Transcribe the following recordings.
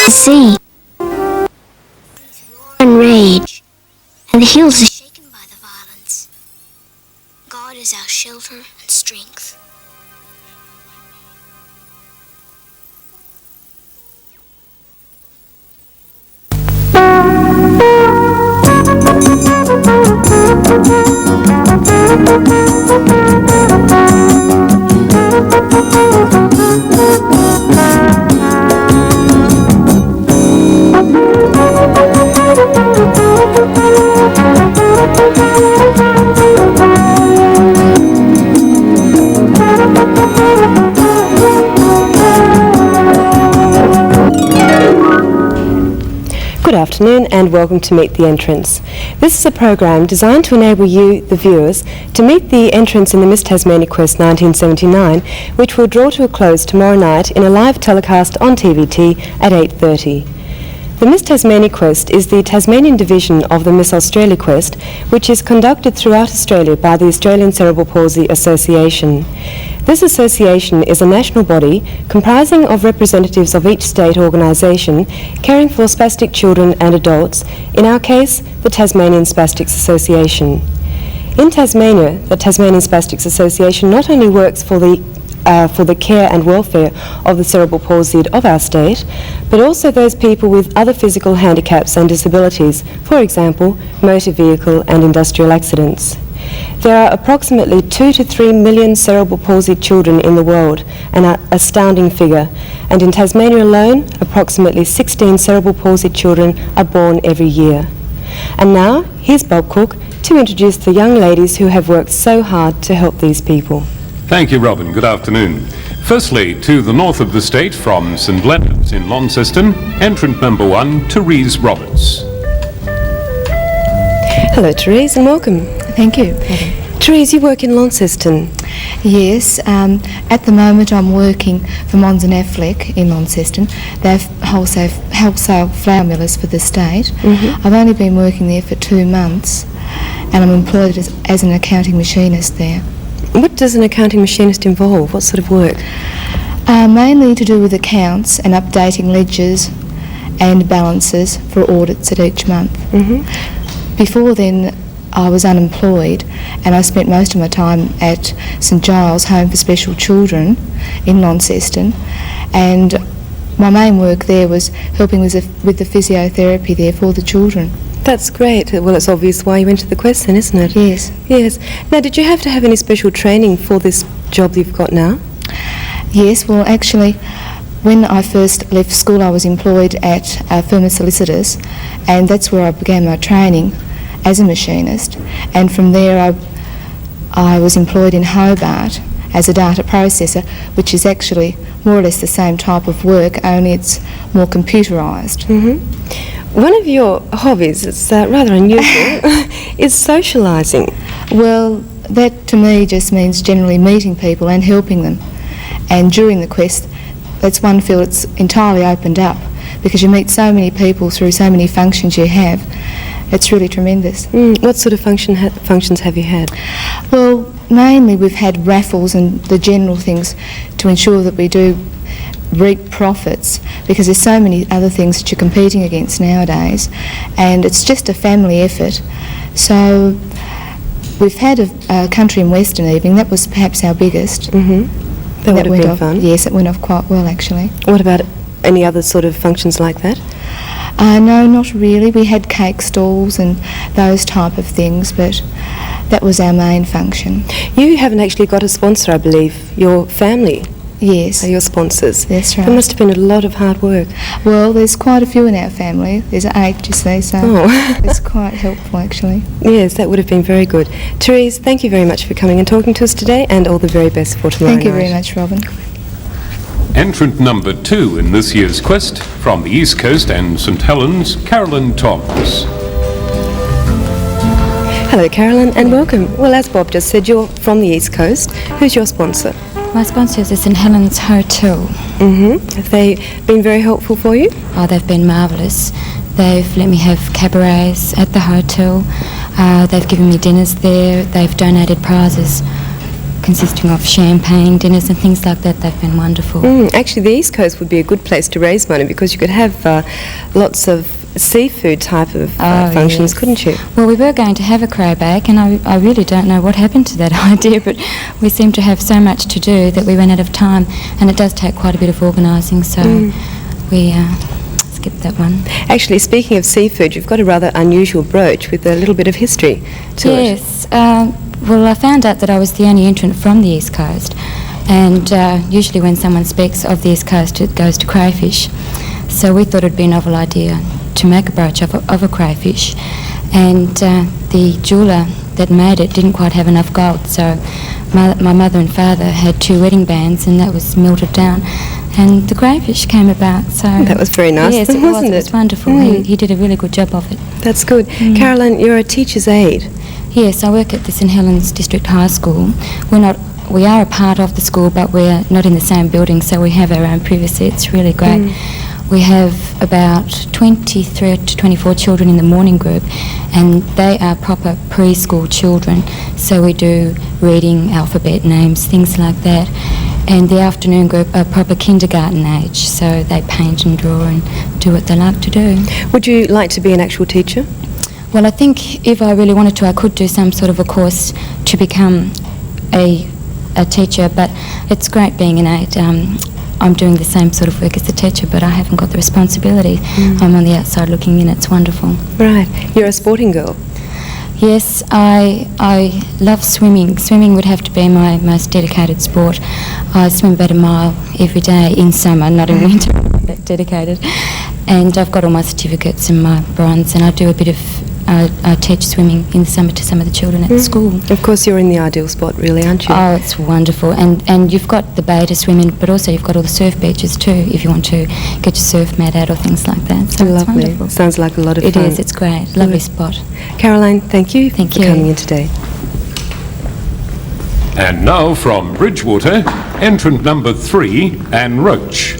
The sea roar and rage, and the hills are shaken by the violence. God is our shelter and strength. Good afternoon and welcome to Meet the Entrants. This is a program designed to enable you, the viewers, to meet the entrants in the Miss Tasmania Quest 1979, which will draw to a close tomorrow night in a live telecast on TVT at 8:30. The Miss Tasmania Quest is the Tasmanian division of the Miss Australia Quest, which is conducted throughout Australia by the Australian Cerebral Palsy Association. This association is a national body comprising of representatives of each state organisation caring for spastic children and adults, in our case, the Tasmanian Spastics Association. In Tasmania, the Tasmanian Spastics Association not only works for the care and welfare of the cerebral palsied of our state, but also those people with other physical handicaps and disabilities, for example, motor vehicle and industrial accidents. There are approximately 2 to 3 million cerebral palsied children in the world, an astounding figure, and in Tasmania alone, approximately 16 cerebral palsied children are born every year. And now, here's Bob Cook to introduce the young ladies who have worked so hard to help these people. Thank you, Robin. Good afternoon. Firstly, to the north of the state from St Leonard's in Launceston, entrant number 1, Therese Roberts. Hello, Therese, and welcome. Thank you. Therese, you work in Launceston. Yes, at the moment I'm working for Mons and Affleck in Launceston. They're wholesale flour millers for the state. I've only been working there for 2 months, and I'm employed as an accounting machinist there. What does an accounting machinist involve? What sort of work? Mainly to do with accounts and updating ledgers and balances for audits at each month. Before then, I was unemployed, and I spent most of my time at St Giles Home for Special Children in Launceston, and my main work there was helping with the physiotherapy there for the children. That's great. Well, it's obvious why you went to the Quest then, isn't it? Yes. Yes. Now, did you have to have any special training for this job you've got now? Yes, well, actually, when I first left school, I was employed at Firma Solicitors, and that's where I began my training as a machinist. And from there, I was employed in Hobart as a data processor, which is actually more or less the same type of work, only it's more computerised. One of your hobbies, it's rather unusual, is socialising. Well, that to me just means generally meeting people and helping them. And during the Quest, that's one field that's entirely opened up, because you meet so many people through so many functions you have. It's really tremendous. What sort of functions have you had? Well, mainly we've had raffles and the general things to ensure that we do reap profits, because there's so many other things that you're competing against nowadays, and it's just a family effort. So we've had a country and western evening. That was perhaps our biggest. That would have been fun. Yes, it went off quite well actually. What about any other sort of functions like that? No, not really. We had cake stalls and those type of things, but that was our main function. You haven't actually got a sponsor, I believe. Your family Yes. are your sponsors. That's right. That must have been a lot of hard work. Well, there's quite a few in our family. There's 8, you see, so it's quite helpful actually. Yes, that would have been very good. Therese, thank you very much for coming and talking to us today, and all the very best for tomorrow Thank you night. very much, Robin. Entrant number 2 in this year's Quest from the East Coast and St Helens, Carolyn Toms. Hello, Carolyn, and welcome. Well, as Bob just said, you're from the East Coast. Who's your sponsor? My sponsor is the St Helens Hotel. Have they been very helpful for you? Oh, they've been marvellous. They've let me have cabarets at the hotel. They've given me dinners there. They've donated prizes consisting of champagne dinners and things like that. They've been wonderful. Actually, the East Coast would be a good place to raise money because you could have lots of seafood type of functions, yes. couldn't you? Well, we were going to have a crowbag, and I really don't know what happened to that idea, but we seem to have so much to do that we ran out of time, and it does take quite a bit of organising, so we skipped that one. Actually, speaking of seafood, you've got a rather unusual brooch with a little bit of history to it. Yes. Well, I found out that I was the only entrant from the East Coast, and usually when someone speaks of the East Coast, it goes to crayfish. So we thought it'd be a novel idea to make a brooch of a crayfish, and the jeweller that made it didn't quite have enough gold, so my mother and father had 2 wedding bands, and that was melted down, and the crayfish came about. So that was very nice, yes, wasn't it was wonderful. He did a really good job of it. That's good. Caroline, you're a teacher's aide. Yes, I work at the St Helens District High School. We are a part of the school, but we're not in the same building, so we have our own privacy. It's really great. We have about 23 to 24 children in the morning group, and they are proper preschool children, so we do reading, alphabet names, things like that. And the afternoon group are proper kindergarten age, so they paint and draw and do what they like to do. Would you like to be an actual teacher? Well, I think if I really wanted to, I could do some sort of a course to become a teacher, but it's great being an aide. I'm doing the same sort of work as the teacher, but I haven't got the responsibility. I'm on the outside looking in. It's wonderful. Right. You're a sporting girl. Yes, I love swimming. Swimming would have to be my most dedicated sport. I swim about a mile every day in summer, not in winter. I'm not that dedicated. And I've got all my certificates and my bronze, and I do a bit of I teach swimming in the summer to some of the children at the school. Of course, you're in the ideal spot, really, aren't you? Oh, it's wonderful. And you've got the bay to swim in, but also you've got all the surf beaches too, if you want to get your surf mat out or things like that. So it's Lovely. wonderful. Sounds like a lot of It fun. is, it's great. Lovely spot. Caroline, thank you for coming in today. And now from Bridgewater, entrant number 3, Anne Roach.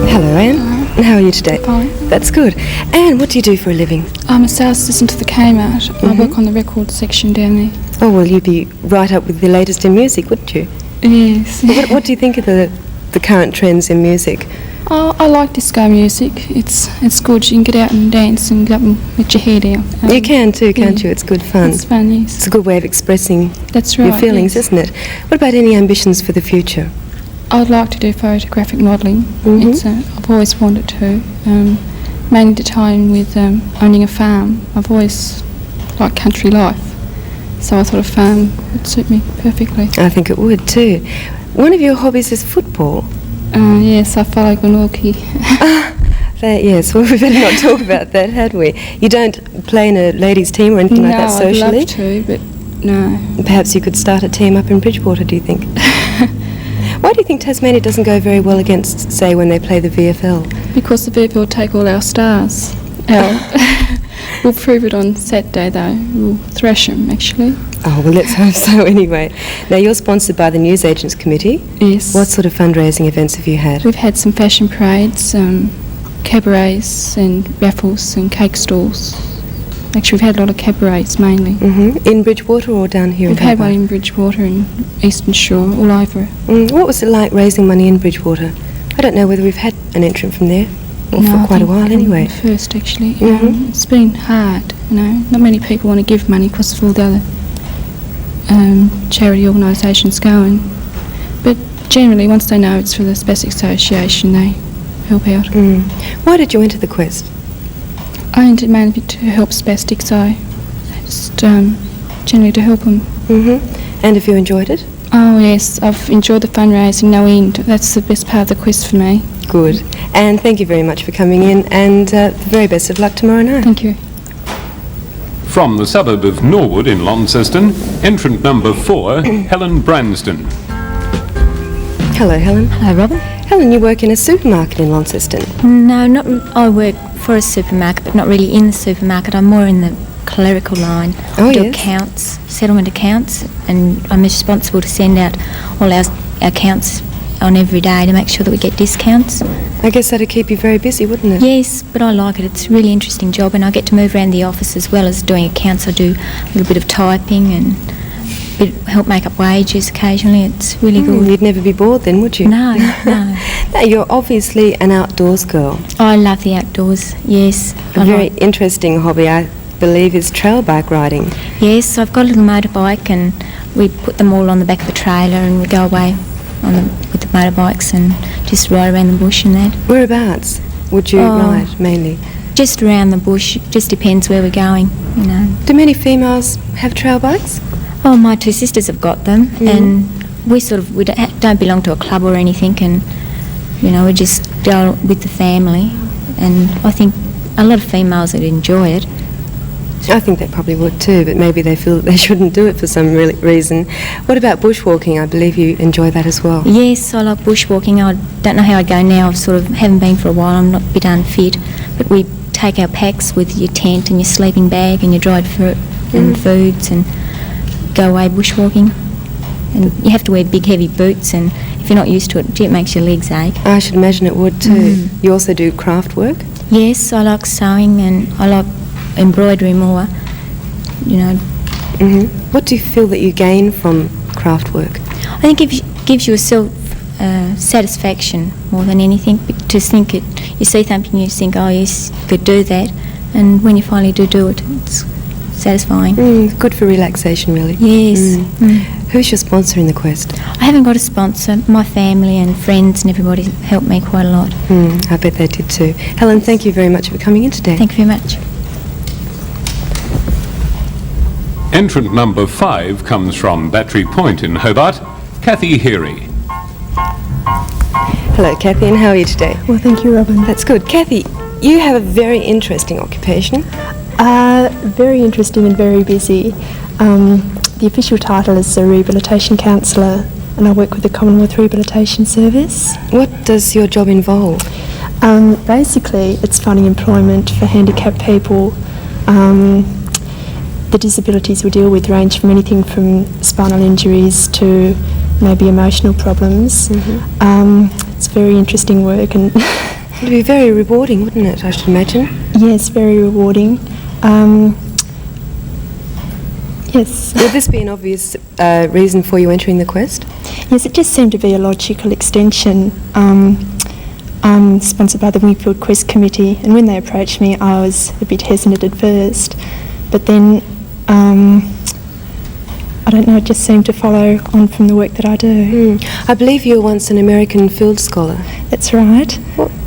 Hello, Anne. And how are you today? Fine. That's good. Anne, what do you do for a living? I'm a sales assistant to the Kmart. I work on the record section down there. Oh, well, you'd be right up with the latest in music, wouldn't you? Yes. What do you think of the current trends in music? Oh, I like disco music. It's good. You can get out and dance and get up and let your hair down. You can too, can't you? It's good fun. It's fun, yes. It's a good way of expressing That's right, your feelings, yes. isn't it? What about any ambitions for the future? I'd like to do photographic modelling. I've always wanted to, mainly to tie in with owning a farm. I've always liked country life, so I thought a farm would suit me perfectly. I think it would too. One of your hobbies is football. Yes, I follow Glenorchy. Yes, well, we better not talk about that, had we? You don't play in a ladies' team or anything like that socially? No, I'd love to, but no. Perhaps you could start a team up in Bridgewater, do you think? Why do you think Tasmania doesn't go very well against, say, when they play the VFL? Because the VFL take all our stars. We'll prove it on Saturday, though. We'll thrash them, actually. Oh, well, let's hope so anyway. Now, you're sponsored by the Newsagents Committee. Yes. What sort of fundraising events have you had? We've had some fashion parades, cabarets and raffles and cake stalls. Actually, we've had a lot of cabarets mainly. In Bridgewater or down here We've in had Hobart? one in Bridgewater and Eastern Shore, all over. What was it like raising money in Bridgewater? I don't know whether we've had an entrant from there, or No, for I quite a think while I'm anyway. the first, actually. It's been hard, Not many people want to give money because of all the other charity organisations going. But generally, once they know it's for the Spastic Association, they help out. Why did you enter the quest? I entered mainly to help spastics. I just generally to help them. And have you enjoyed it? Oh yes, I've enjoyed the fundraising, no end. That's the best part of the quest for me. Good. And thank you very much for coming in, and the very best of luck tomorrow night. Thank you. From the suburb of Norwood in Launceston, entrant number 4, Helen Branston. Hello, Helen. Hello, Robin. Helen, you work in a supermarket in Launceston. No, not. I work for a supermarket, but not really in the supermarket. I'm more in the clerical line. Oh, I do yes. accounts, settlement accounts, and I'm responsible to send out all our accounts on every day to make sure that we get discounts. I guess that'd keep you very busy, wouldn't it? Yes, but I like it. It's a really interesting job, and I get to move around the office as well as doing accounts. I do a little bit of typing and help make up wages occasionally. It's really good. You'd never be bored then, would you? No. Now, you're obviously an outdoors girl. I love the outdoors, yes. A very interesting hobby, I believe, is trail bike riding. Yes, I've got a little motorbike and we put them all on the back of a trailer and we go away with the motorbikes and just ride around the bush and that. Whereabouts would you ride mainly? Just around the bush. It just depends where we're going, you know. Do many females have trail bikes? Oh, my two sisters have got them, and we don't belong to a club or anything, and you know, we just go with the family, and I think a lot of females would enjoy it. I think they probably would too, but maybe they feel that they shouldn't do it for some reason. What about bushwalking? I believe you enjoy that as well. Yes, I like bushwalking. I don't know how I'd go now. Haven't been for a while. I'm not a bit unfit, but we take our packs with your tent and your sleeping bag and your dried fruit and foods and go away bushwalking. And you have to wear big heavy boots, and if you're not used to it, it makes your legs ache. I should imagine it would too. You also do craft work? Yes, I like sewing and I like embroidery more, you know. What do you feel that you gain from craft work? I think it gives you a satisfaction more than anything, to think it. You see something, you think, oh yes, you could do that, and when you finally do it, it's satisfying. Good for relaxation, really. Yes. Who's your sponsor in the quest? I haven't got a sponsor. My family and friends and everybody helped me quite a lot. I bet they did too. Helen, thank you very much for coming in today. Thank you very much. Entrant number 5 comes from Battery Point in Hobart, Kathy Heary. Hello, Kathy, and how are you today? Well, thank you, Robin. That's good. Kathy, you have a very interesting occupation. Very interesting and very busy. The official title is a rehabilitation counsellor, and I work with the Commonwealth Rehabilitation Service. What does your job involve? Basically, it's finding employment for handicapped people. The disabilities we deal with range from anything from spinal injuries to maybe emotional problems. It's very interesting work, and it would be very rewarding, wouldn't it, I should imagine? Yes, very rewarding. Yes. Would this be an obvious reason for you entering the quest? Yes, it just seemed to be a logical extension. I'm sponsored by the Wingfield Quest Committee, and when they approached me, I was a bit hesitant at first, but then I don't know, it just seemed to follow on from the work that I do. I believe you were once an American field scholar. That's right.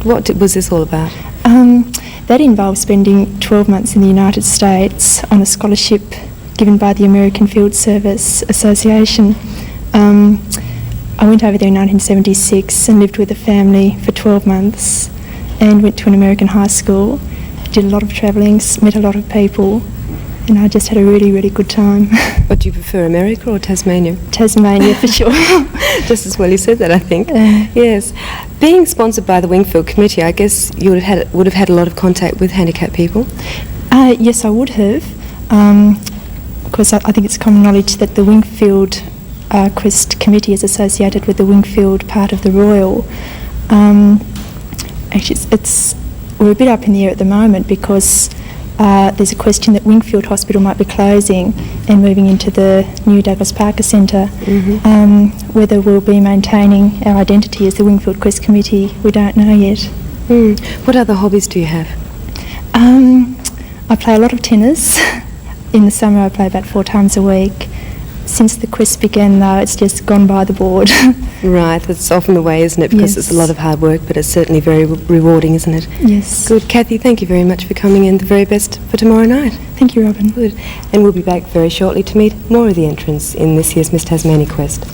What was this all about? That involved spending 12 months in the United States on a scholarship given by the American Field Service Association. I went over there in 1976 and lived with a family for 12 months and went to an American high school, did a lot of travelling, met a lot of people, and I just had a really, really good time. What do you prefer, America or Tasmania? Tasmania, for sure. Just as well you said that, I think. Yes. Being sponsored by the Wingfield Committee, I guess you would have had a lot of contact with handicapped people? Yes, I would have. Of course, I think it's common knowledge that the Wingfield Quest Committee is associated with the Wingfield part of the Royal. Actually, we're a bit up in the air at the moment because there's a question that Wingfield Hospital might be closing and moving into the new Douglas Parker Centre. Whether we'll be maintaining our identity as the Wingfield Quest Committee, we don't know yet. What other hobbies do you have? I play a lot of tennis. In the summer I play about 4 times a week. Since the quest began, though, it's just gone by the board. Right, that's often the way, isn't it? Because it's a lot of hard work, but it's certainly very rewarding, isn't it? Yes. Good. Kathy, thank you very much for coming in. The very best for tomorrow night. Thank you, Robin. Good. And we'll be back very shortly to meet more of the entrants in this year's Miss Tasmania Quest.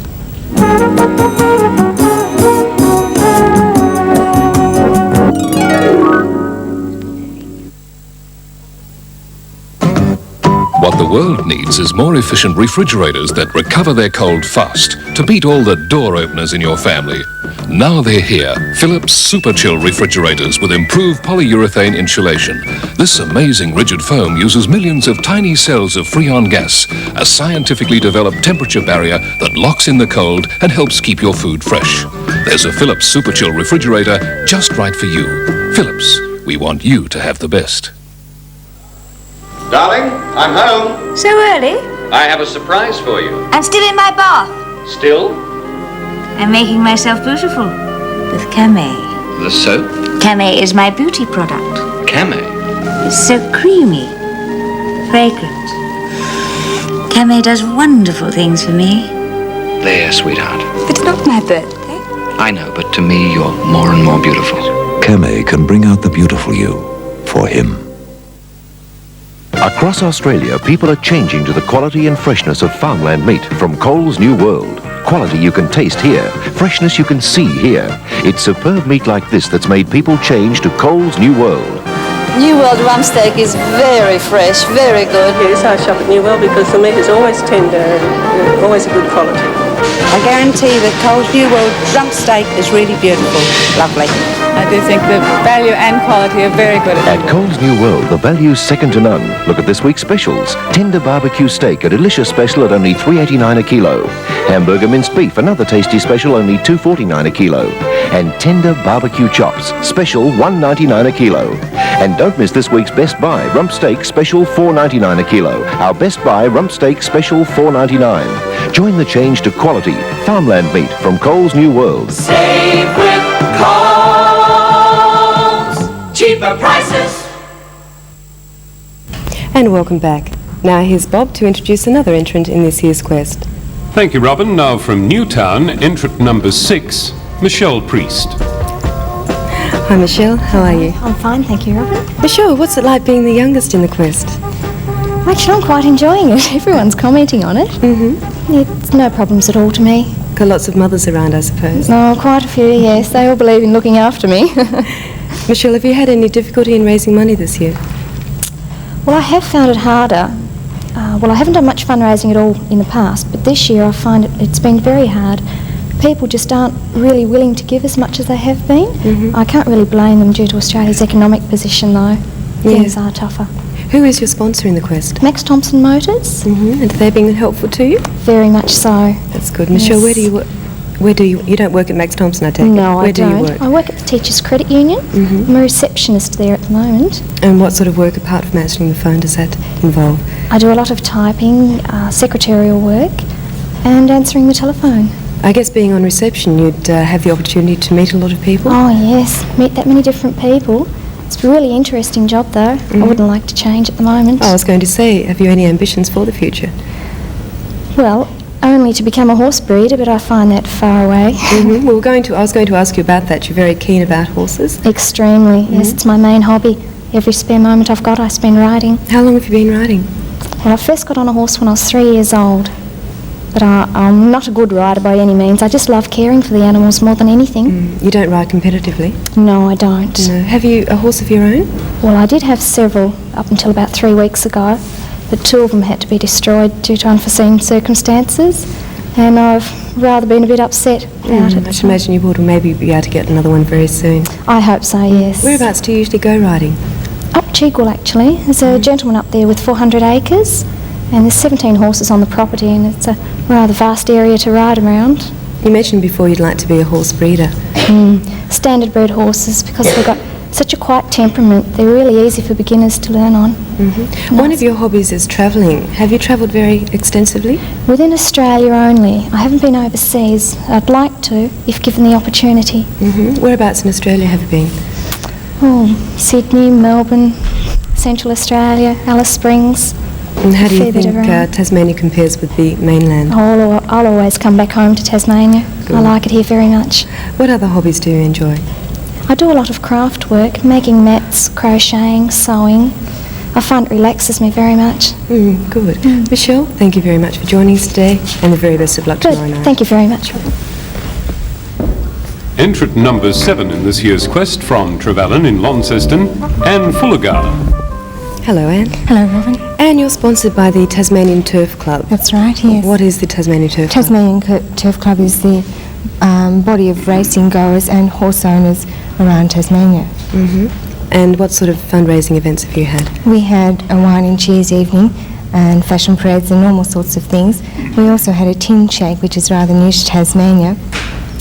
What the world needs is more efficient refrigerators that recover their cold fast to beat all the door openers in your family. Now they're here, Philips Super Chill refrigerators with improved polyurethane insulation. This amazing rigid foam uses millions of tiny cells of Freon gas, a scientifically developed temperature barrier that locks in the cold and helps keep your food fresh. There's a Philips Super Chill refrigerator just right for you. Philips, we want you to have the best. Darling, I'm home. So early? I have a surprise for you. I'm still in my bath. Still? I'm making myself beautiful with Camay. The soap? Camay is my beauty product. Camay? It's so creamy, fragrant. Camay does wonderful things for me. There, sweetheart. It's not my birthday. I know, but to me, you're more and more beautiful. Camay can bring out the beautiful you for him. Across Australia, people are changing to the quality and freshness of farmland meat from Coles New World. Quality you can taste here, freshness you can see here. It's superb meat like this that's made people change to Coles New World. New World rump steak is very fresh, very good. Yes, I shop at New World because the meat is always tender and always a good quality. I guarantee that Coles New World rump steak is really beautiful. Lovely. I do think the value and quality are very good. At Coles New World, the value's second to none. Look at this week's specials. Tender barbecue steak, a delicious special at only $3.89 a kilo. Hamburger minced beef, another tasty special, only $2.49 a kilo. And tender barbecue chops, special $1.99 a kilo. And don't miss this week's Best Buy rump steak special $4.99 a kilo. Our Best Buy rump steak special $4.99. Join the change to quality farmland meat from Coles New World. Save with Coles. Cheaper prices. And welcome back. Now here's Bob to introduce another entrant in this year's quest. Thank you, Robin. Now from Newtown, entrant number 6, Michelle Priest. Hi Michelle, how are you? I'm fine, thank you, Robin. Michelle, what's it like being the youngest in the quest? Actually, I'm quite enjoying it. Everyone's commenting on it. It's no problems at all to me. Got lots of mothers around, I suppose. Oh, quite a few, yes. They all believe in looking after me. Michelle, have you had any difficulty in raising money this year? Well, I have found it harder. Well, I haven't done much fundraising at all in the past, but this year I find it's been very hard. People just aren't really willing to give as much as they have been. I can't really blame them due to Australia's economic position, though. Things are tougher. Who is your sponsor in the quest? Max Thompson Motors. And have they been helpful to you? Very much so. That's good. Michelle, where do you work? You don't work at Max Thompson, I take it? No, Where I don't. do you work? I work at the Teachers Credit Union. I'm a receptionist there at the moment. And what sort of work, apart from answering the phone, does that involve? I do a lot of typing, secretarial work, and answering the telephone. I guess being on reception, you'd have the opportunity to meet a lot of people? Oh, yes. Meet that many different people. It's a really interesting job, though. I wouldn't like to change at the moment. I was going to say, have you any ambitions for the future? Well, only to become a horse breeder, but I find that far away. Well, I was going to ask you about that. You're very keen about horses. Extremely, yes. It's my main hobby. Every spare moment I've got, I spend riding. How long have you been riding? Well, I first got on a horse when I was 3 years old. But I'm not a good rider by any means. I just love caring for the animals more than anything. You don't ride competitively? No, I don't. No. Have you a horse of your own? Well, I did have several up until about 3 weeks ago, but 2 of them had to be destroyed due to unforeseen circumstances, and I've rather been a bit upset about it. I should imagine you would maybe be able to get another one very soon. I hope so, yes. Whereabouts do you usually go riding? Up Chigwell, actually. There's a gentleman up there with 400 acres. And there's 17 horses on the property, and it's a rather vast area to ride around. You mentioned before you'd like to be a horse breeder. Standard bred horses, because they've got such a quiet temperament. They're really easy for beginners to learn on. One of your hobbies is travelling. Have you travelled very extensively? Within Australia only. I haven't been overseas. I'd like to, if given the opportunity. Whereabouts in Australia have you been? Oh, Sydney, Melbourne, Central Australia, Alice Springs. And how do you think Tasmania compares with the mainland? I'll always come back home to Tasmania. Good. I like it here very much. What other hobbies do you enjoy? I do a lot of craft work, making mats, crocheting, sewing. I find it relaxes me very much. Good. Michelle, thank you very much for joining us today, and the very best of luck tomorrow night. Thank you very much. Entrant number 7 in this year's quest from Trevellyn in Launceston, Anne Fullergar. Hello, Anne. Hello, Robin. Anne, you're sponsored by the Tasmanian Turf Club. That's right, yes. What is the Tasmanian Turf Club? Tasmanian Turf Club is the body of racing goers and horse owners around Tasmania. And what sort of fundraising events have you had? We had a wine and cheers evening and fashion parades and all sorts of things. We also had a tin shake, which is rather new to Tasmania.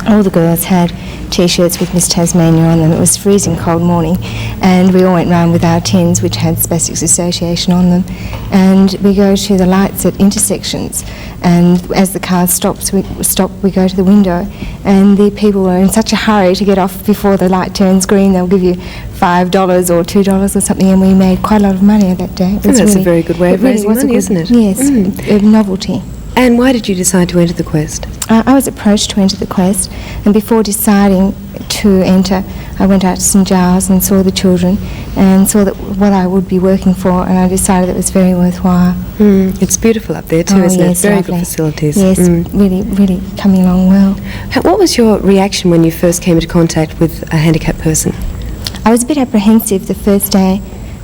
all the girls had T-shirts with Miss Tasmania on them. It was a freezing cold morning, and we all went round with our tins which had Spastics Association on them, and we go to the lights at intersections, and as the car stops, we go to the window, and the people were in such a hurry to get off before the light turns green. They'll give you $5 or $2 or something, and we made quite a lot of money that day. And that's a very good way of raising money, isn't it? Yes, a novelty. And why did you decide to enter the quest? I was approached to enter the quest, and before deciding to enter, I went out to St Giles and saw the children and saw that what I would be working for, and I decided it was very worthwhile. It's beautiful up there too, isn't it? Very lovely. good facilities. Yes, really coming along well. What was your reaction when you first came into contact with a handicapped person? I was a bit apprehensive the first day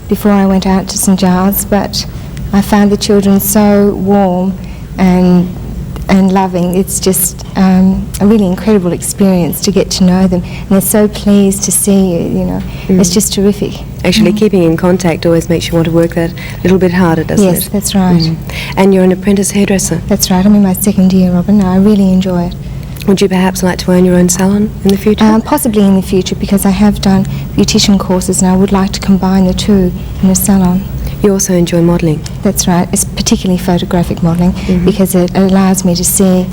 before I went out to St Giles, but I found the children so warm and loving. It's just a really incredible experience to get to know them, and they're so pleased to see you, you know. It's just terrific. Actually, keeping in contact always makes you want to work that little bit harder, doesn't it? Yes, that's right. And you're an apprentice hairdresser? That's right. I'm in my second year, Robin. I really enjoy it. Would you perhaps like to own your own salon in the future? Possibly in the future, because I have done beautician courses and I would like to combine the two in a salon. You also enjoy modelling? That's right. It's particularly photographic modelling because it allows me to see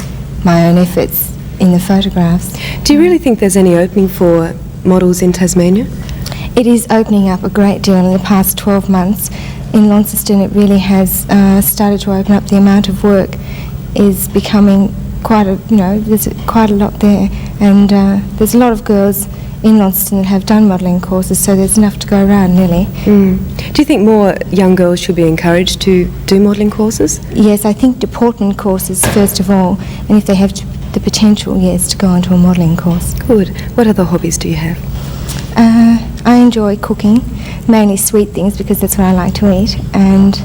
my own efforts in the photographs. Do you really think there's any opening for models in Tasmania? It is opening up a great deal in the past 12 months. In Launceston it really has started to open up. The amount of work is becoming quite a, there's quite a lot there, and there's a lot of girls in Launceston that have done modelling courses, so there's enough to go around nearly. Do you think more young girls should be encouraged to do modelling courses? Yes, I think deportment courses first of all, and if they have the potential, yes, to go onto a modelling course. Good. What other hobbies do you have? I enjoy cooking, mainly sweet things because that's what I like to eat, and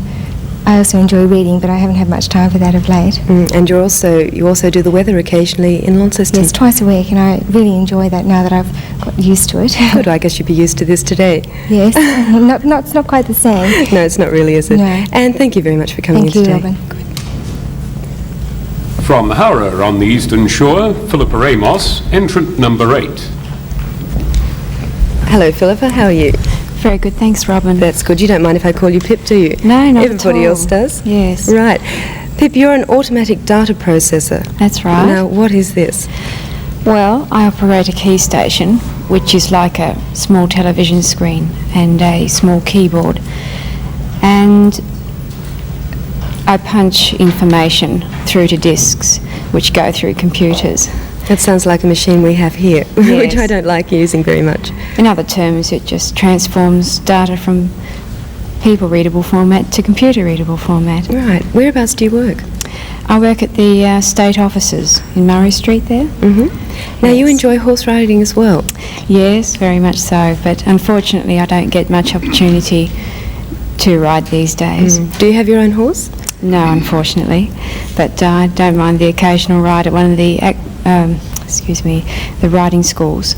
I also enjoy reading, but I haven't had much time for that of late. And you also do the weather occasionally in Launceston? Yes, twice a week, and I really enjoy that now that I've got used to it. Good, I guess you'd be used to this today. Yes, it's not quite the same. No, it's not really, is it? No. And thank you very much for coming in today. Thank you, Robin. From Howrah on the eastern shore, Philippa Ramos, entrant number 8. Hello, Philippa, how are you? Very good, thanks, Robin. That's good. You don't mind if I call you Pip, do you? No, not Everybody at all. else does? Yes. Right. Pip, you're an automatic data processor. That's right. Now, what is this? Well, I operate a key station, which is like a small television screen and a small keyboard. And I punch information through to disks, which go through computers. That sounds like a machine we have here, which Yes. I don't like using very much. In other terms, it just transforms data from people-readable format to computer-readable format. Right. Whereabouts do you work? I work at the state offices in Murray Street there. Now, you enjoy horse riding as well? Yes, very much so, but unfortunately I don't get much opportunity to ride these days. Do you have your own horse? No, unfortunately, but I don't mind the occasional ride at one of the the riding schools.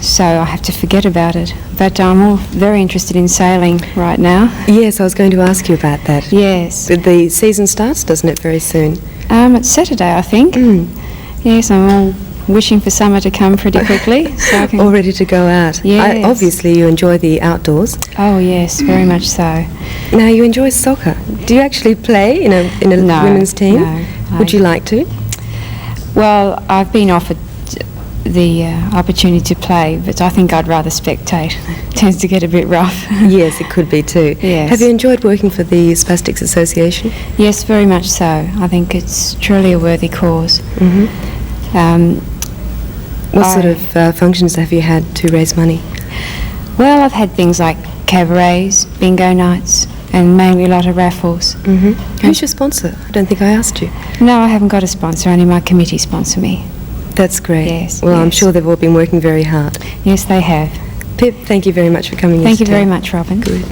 So I have to forget about it. But I'm all very interested in sailing right now. Yes, I was going to ask you about that. Yes. The season starts, doesn't it, very soon? It's Saturday, I think. Yes, I'm all wishing for summer to come pretty quickly. So I can All ready to go out. Yes. Obviously, you enjoy the outdoors. Oh yes, very much so. Now, you enjoy soccer. Do you actually play in a No, women's team? no, Would you like to? Well, I've been offered the opportunity to play, but I think I'd rather spectate. It tends to get a bit rough. Yes, it could be too. Yes. Have you enjoyed working for the Spastics Association? Yes, very much so. I think it's truly a worthy cause. What sort of functions have you had to raise money? Well, I've had things like cabarets, bingo nights, and mainly a lot of raffles. Who's your sponsor? I don't think I asked you. No, I haven't got a sponsor, only my committee sponsor me. That's great. Yes. Well, I'm yes. sure they've all been working very hard. Yes, they have. Pip, thank you very much for coming in Thank you today. very much, Robin. Good.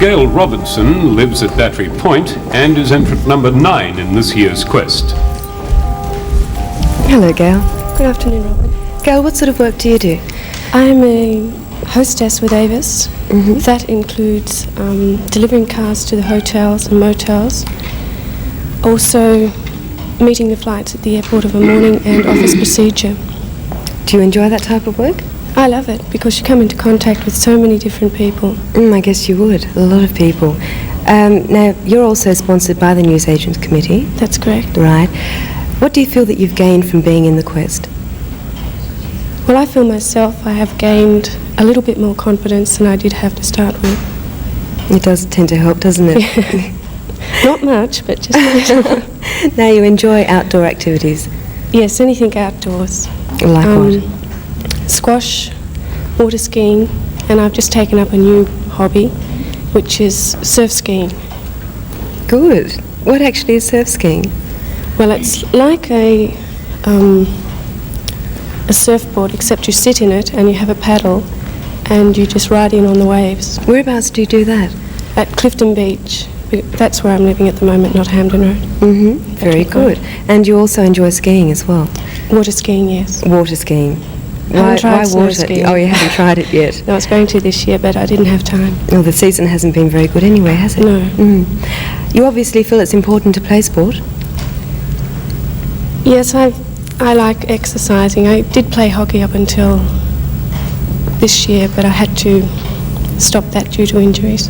Gail Robertson lives at Battery Point and is entrant number 9 in this year's quest. Hello, Gail. Good afternoon, Robin. Gail, what sort of work do you do? I'm a hostess with Avis. That includes delivering cars to the hotels and motels. Also meeting the flights at the airport of a morning and office procedure. Do you enjoy that type of work? I love it because you come into contact with so many different people. I guess you would, a lot of people. Now, you're also sponsored by the Newsagents Committee. That's correct. Right. What do you feel that you've gained from being in the Quest? Well, I feel myself I have gained a little bit more confidence than I did have to start with. It does tend to help, doesn't it? Yeah. Not much, but just a little. Now, you enjoy outdoor activities? Yes, anything outdoors. Like what? Squash, water skiing, and I've just taken up a new hobby, which is surf skiing. Good. What actually is surf skiing? Well, it's like a surfboard, except you sit in it and you have a paddle and you just ride in on the waves. Whereabouts do you do that? At Clifton Beach. That's where I'm living at the moment, not Hampden Road. Very good. And you also enjoy skiing as well? Water skiing, yes. Water skiing. Why water? water skiing? Oh, you haven't tried it yet? No, I was going to this year, but I didn't have time. Well, the season hasn't been very good anyway, has it? No. You obviously feel it's important to play sport? Yes, I like exercising. I did play hockey up until this year, but I had to stop that due to injuries,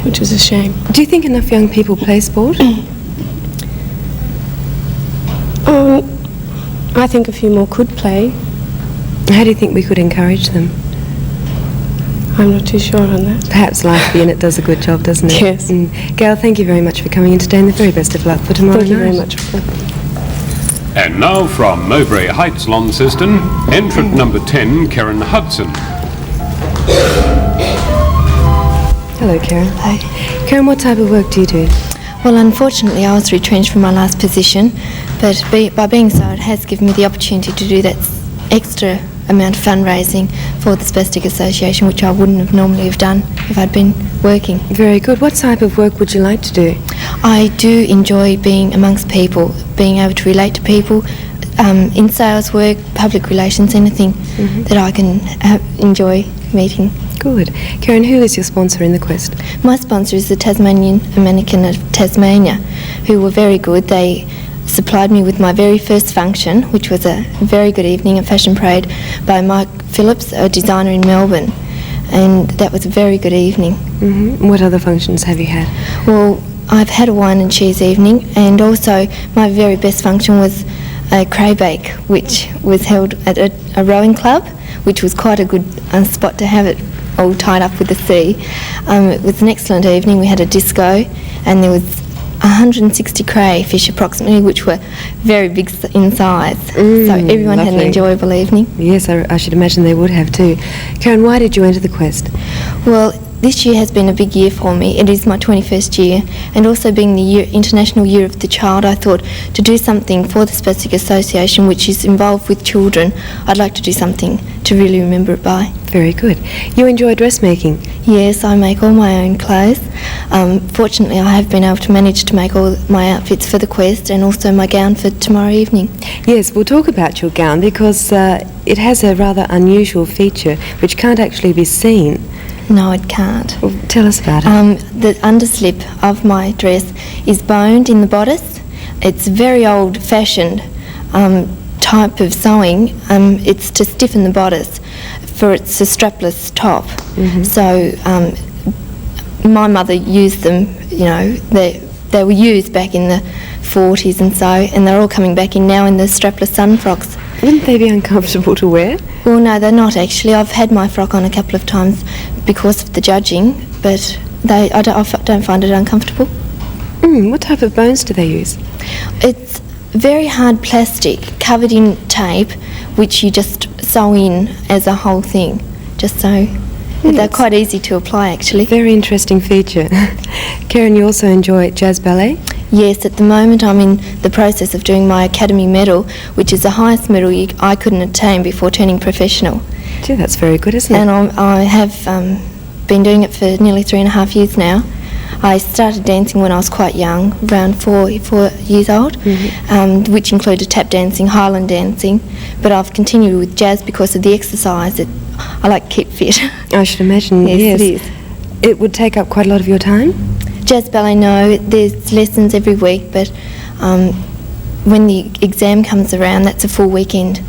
which was a shame. Do you think enough young people play sport? I think a few more could play. How do you think we could encourage them? I'm not too sure on that. Perhaps Life Be In It does a good job, doesn't it? Yes. Gail, thank you very much for coming in today, and the very best of luck for tomorrow night. Thank you very much. And now from Mowbray Heights, Launceston, entrant number 10, Karen Hudson. Hello, Karen. Hi. Karen, what type of work do you do? Well, unfortunately, I was retrenched from my last position, but by being so, it has given me the opportunity to do that extra amount of fundraising for the Spastic Association, which I wouldn't have normally have done if I'd been working. Very good. What type of work would you like to do? I do enjoy being amongst people, being able to relate to people, in sales work, public relations, anything that I can enjoy meeting. Good. Karen, who is your sponsor in the Quest? My sponsor is the Tasmanian American of Tasmania, who were very good. They supplied me with my very first function, which was a very good evening at Fashion Parade by Mike Phillips, a designer in Melbourne, and that was a very good evening. What other functions have you had? Well, I've had a wine and cheese evening, and also my very best function was a cray-bake, which was held at a rowing club, which was quite a good spot to have it all tied up with the sea. It was an excellent evening. We had a disco, and there was 160 crayfish approximately, which were very big in size. So everyone had an enjoyable evening. Yes, I should imagine they would have too. Karen, why did you enter the Quest? Well, this year has been a big year for me. It is my 21st year, and also being the International Year of the Child, I thought to do something for the Spastic Association, which is involved with children. I'd like to do something to really remember it by. Very good. You enjoy dressmaking? Yes, I make all my own clothes. Fortunately, I have been able to manage to make all my outfits for the Quest and also my gown for tomorrow evening. Yes, we'll talk about your gown because it has a rather unusual feature which can't actually be seen. No, it can't. Well, tell us about it. The underslip of my dress is boned in the bodice. It's very old-fashioned type of sewing. It's to stiffen the bodice, for it's a strapless top. So my mother used them, you know, they were used back in the 40s and so, and they're all coming back in now in the strapless sun frocks. Wouldn't they be uncomfortable to wear? Well, no, they're not actually. I've had my frock on a couple of times because of the judging, but I don't find it uncomfortable. What type of bones do they use? It's very hard plastic covered in tape, which you just sew in as a whole thing, just so. They're quite easy to apply, actually. Very interesting feature. Karen, you also enjoy jazz ballet? Yes, at the moment I'm in the process of doing my Academy Medal, which is the highest medal I couldn't attain before turning professional. Gee, that's very good, isn't it? And I have been doing it for nearly 3.5 years now. I started dancing when I was quite young, around 4 years old, which included tap dancing, Highland dancing, but I've continued with jazz because of the exercise. I like to keep fit. I should imagine, yes. It is. It would take up quite a lot of your time? Jazz ballet, no. There's lessons every week, but when the exam comes around, that's a full weekend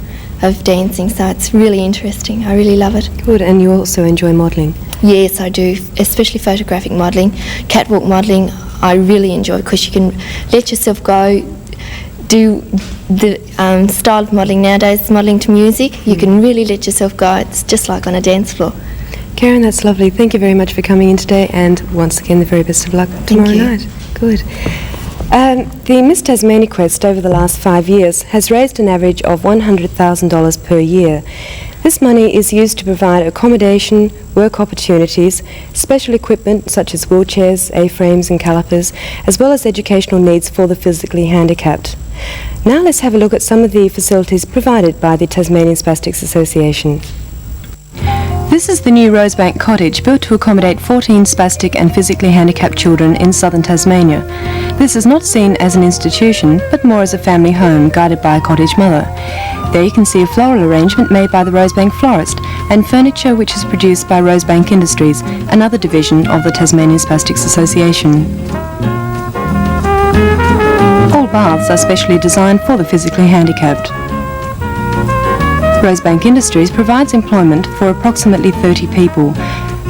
of dancing, so it's really interesting. I really love it. Good, and you also enjoy modelling? Yes, I do, especially photographic modelling. Catwalk modelling I really enjoy because you can let yourself go, do the style of modelling nowadays, modelling to music. You can really let yourself go. It's just like on a dance floor. Karen, that's lovely. Thank you very much for coming in today, and once again, the very best of luck tomorrow night. Good. The Miss Tasmania quest over the last 5 years has raised an average of $100,000 per year. This money is used to provide accommodation, work opportunities, special equipment such as wheelchairs, A-frames and calipers, as well as educational needs for the physically handicapped. Now let's have a look at some of the facilities provided by the Tasmanian Spastics Association. This is the new Rosebank Cottage, built to accommodate 14 spastic and physically handicapped children in southern Tasmania. This is not seen as an institution, but more as a family home guided by a cottage mother. There you can see a floral arrangement made by the Rosebank florist and furniture which is produced by Rosebank Industries, another division of the Tasmanian Spastics Association. All baths are specially designed for the physically handicapped. Rosebank Industries provides employment for approximately 30 people.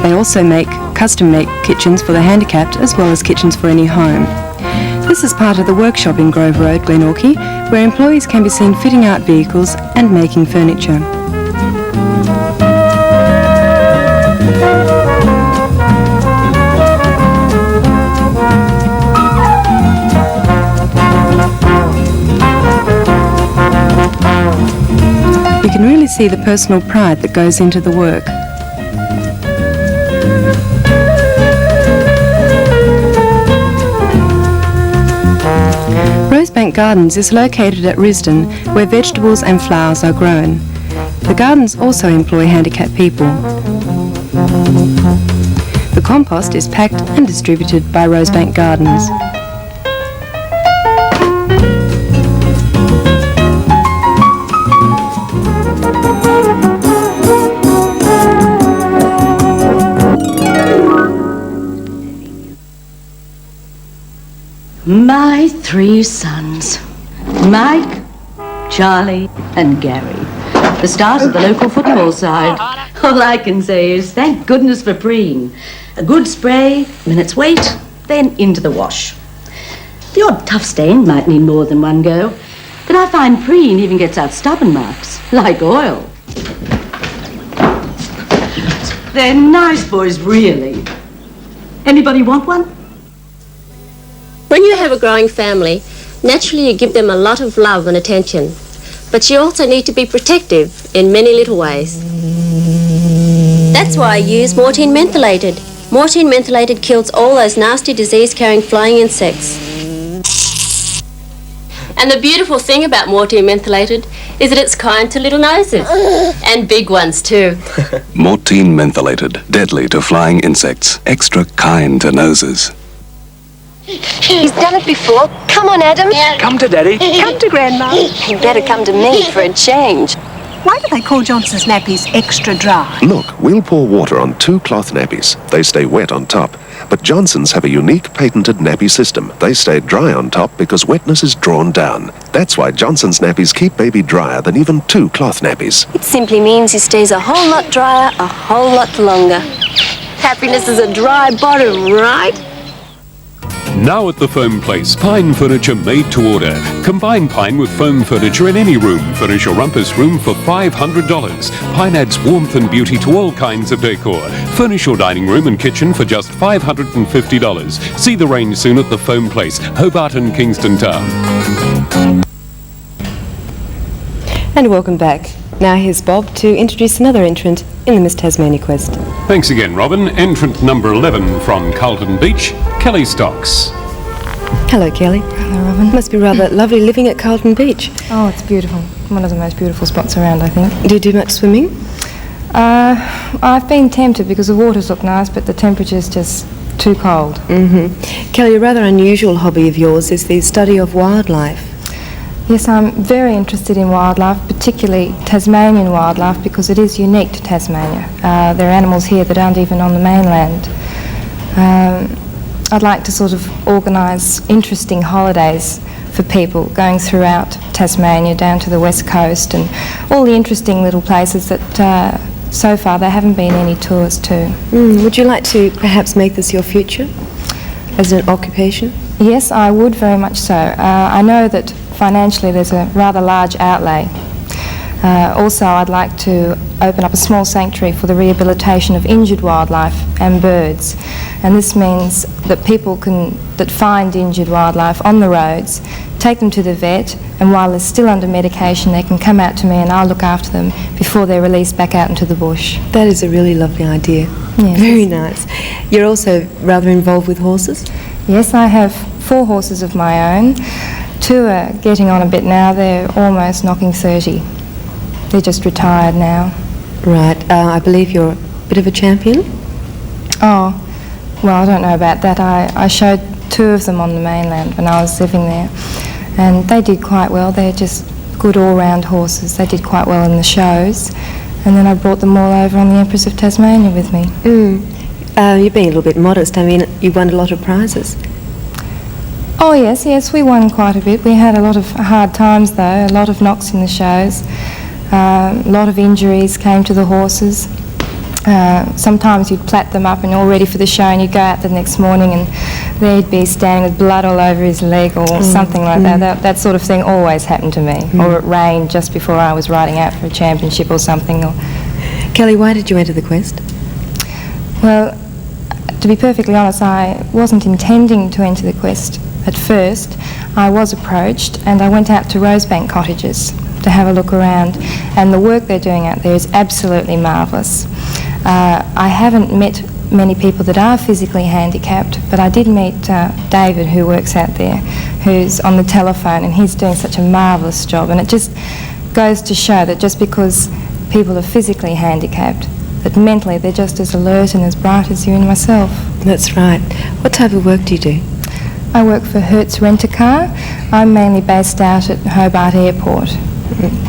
They also make custom-made kitchens for the handicapped as well as kitchens for any home. This is part of the workshop in Grove Road, Glenorchy, where employees can be seen fitting out vehicles and making furniture. You can really see the personal pride that goes into the work. Rosebank Gardens is located at Risdon, where vegetables and flowers are grown. The gardens also employ handicapped people. The compost is packed and distributed by Rosebank Gardens. My 3 sons, Mike, Charlie and Gary, the stars of the local football side. All I can say is thank goodness for preen. A good spray, minutes wait, then into the wash. The odd tough stain might need more than one go, but I find preen even gets out stubborn marks, like oil. They're nice boys, really. Anybody want one? When you have a growing family, naturally you give them a lot of love and attention, but you also need to be protective in many little ways. That's why I use Mortine Mentholated. Mortine Mentholated kills all those nasty disease-carrying flying insects. And the beautiful thing about Mortine Mentholated is that it's kind to little noses, and big ones too. Mortine Mentholated, deadly to flying insects, extra kind to noses. He's done it before. Come on, Adam. Come to Daddy. Come to Grandma. You better come to me for a change. Why do they call Johnson's nappies extra dry? Look, we'll pour water on 2 cloth nappies. They stay wet on top. But Johnson's have a unique patented nappy system. They stay dry on top because wetness is drawn down. That's why Johnson's nappies keep baby drier than even 2 cloth nappies. It simply means he stays a whole lot drier, a whole lot longer. Happiness is a dry bottom, right? Now at the Foam Place, pine furniture made to order. Combine pine with foam furniture in any room. Furnish your rumpus room for $500. Pine adds warmth and beauty to all kinds of decor. Furnish your dining room and kitchen for just $550. See the range soon at the Foam Place, Hobart and Kingston Town. And welcome back. Now here's Bob to introduce another entrant in the Miss Tasmania quest. Thanks again, Robin. Entrant number 11 from Carlton Beach, Kelly Stocks. Hello, Kelly. Hello, Robin. Must be rather lovely living at Carlton Beach. Oh, it's beautiful. One of the most beautiful spots around, I think. Do you do much swimming? I've been tempted because the waters look nice, but the temperature's just too cold. Kelly, a rather unusual hobby of yours is the study of wildlife. Yes, I'm very interested in wildlife, particularly Tasmanian wildlife, because it is unique to Tasmania. There are animals here that aren't even on the mainland. I'd like to sort of organise interesting holidays for people going throughout Tasmania down to the west coast and all the interesting little places that so far there haven't been any tours to. Would you like to perhaps make this your future as an occupation? Yes, I would very much so. I know that financially there's a rather large outlay. Also, I'd like to open up a small sanctuary for the rehabilitation of injured wildlife and birds. And this means that people that find injured wildlife on the roads, take them to the vet, and while they're still under medication, they can come out to me and I'll look after them before they're released back out into the bush. That is a really lovely idea. Yes. Very nice. You're also rather involved with horses? Yes, I have 4 horses of my own. 2 are getting on a bit now. They're almost knocking 30. They're just retired now. Right. I believe you're a bit of a champion? Oh, well, I don't know about that. I showed 2 of them on the mainland when I was living there, and they did quite well. They're just good all-round horses. They did quite well in the shows, and then I brought them all over on the Empress of Tasmania with me. You're being a little bit modest. I mean, you won a lot of prizes. Oh, yes, we won quite a bit. We had a lot of hard times, though, a lot of knocks in the shows. A lot of injuries came to the horses. Sometimes you'd plait them up and you're all ready for the show, and you'd go out the next morning and they'd be standing with blood all over his leg or something like that. That sort of thing always happened to me. Or it rained just before I was riding out for a championship or something. Kelly, why did you enter the quest? Well, to be perfectly honest, I wasn't intending to enter the quest at first. I was approached and I went out to Rosebank Cottages to have a look around, and the work they're doing out there is absolutely marvellous. I haven't met many people that are physically handicapped, but I did meet David, who works out there, who's on the telephone, and he's doing such a marvellous job. And it just goes to show that just because people are physically handicapped, that mentally they're just as alert and as bright as you and myself. That's right. What type of work do you do? I work for Hertz Rent-A-Car. I'm mainly based out at Hobart Airport.